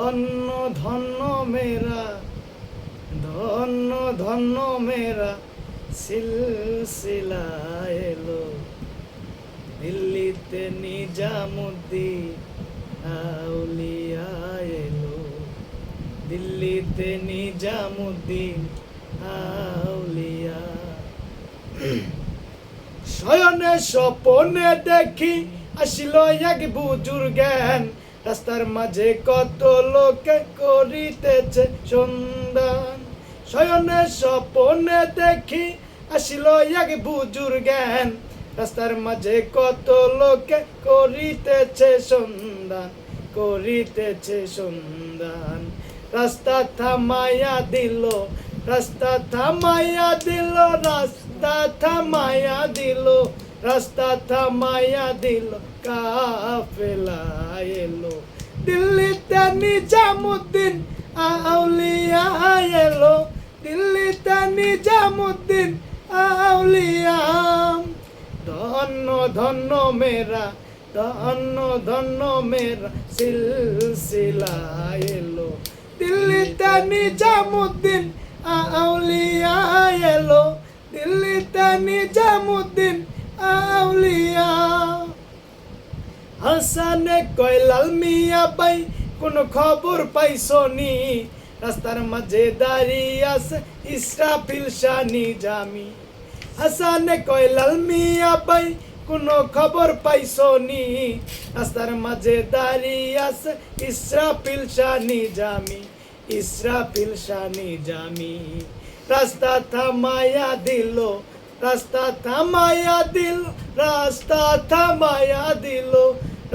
ধন্য ধন্য মেরা, ধন্য ধন্য মেরা সিলসিলা এলো। দিল্লিতে নিজামুদ্দিন আউলিয়া এলো। দিল্লিতে নিজামুদ্দিন আউলিয়া। শয়নে স্বপনে দেখি আসিল এক বুজুর্গান। রাস্তার মাঝে কত লোকে করিতেছে সন্ধান। শয়নে স্বপনে দেখি আসিল এক বুজুর্গান। রাস্তার মাঝে কত লোকে করিতেছে সন্ধান, করিতেছে সন্ধান। রাস্তা থামাইয়া দিল, রাস্তা থামাইয়া দিল, রাস্তা থামাইয়া দিল, রাস্তা থামাইয়া দিল, কাফেলা এলো। দিল্লিতে নিজামুদ্দিন আউলিয়া এলো। দিল্লিতে নিজামুদ্দিন আউলিয়া। ধন্য ধন্য মেরা, ধন্য ধন্য মেরা সিলসিলা এলো। দিল্লিতে নিজামুদ্দিন আউলিয়া এলো। দিল্লিতে নিজামুদ্দিন আউলিয়া। হাসানে কয় লাল মিয়া ভাই কোন খবর পাইছো নি? রাস্তার মাঝে দাঁড়িয়ে আছে ইসরাফিল শাহ নিজামি। হাসানে কয় লাল মিয়া ভাই কোন খবর পাইছো নি? রাস্তার মাঝে দাঁড়িয়ে আছে ইসরাফিল শাহ নিজামি, ইসরাফিল শাহ নিজামি। রাস্তা থামাইয়া দিল, রাস্তা থামাইয়া দিল, রাস্তা থামাইয়া দিল,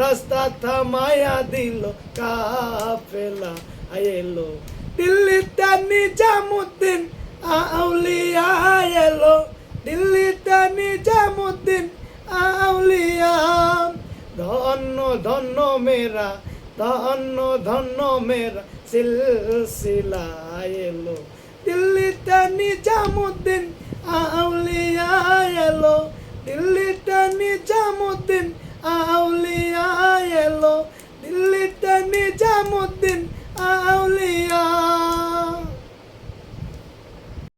রাস্তা থামাইয়া দিল, কাফেলা এলো। দিল্লিতে নিজামুদ্দিন আউলিয়া এলো। দিল্লিতে নিজামুদ্দিন আউলিয়া। ধন্য ধন্য মেরা, ধন্য ধন্য মেরা সিলসিলা এলো। দিল্লিতে নিজামুদ্দিন আউলিয়া এলো। দিল্লিতে নিজামুদ্দিন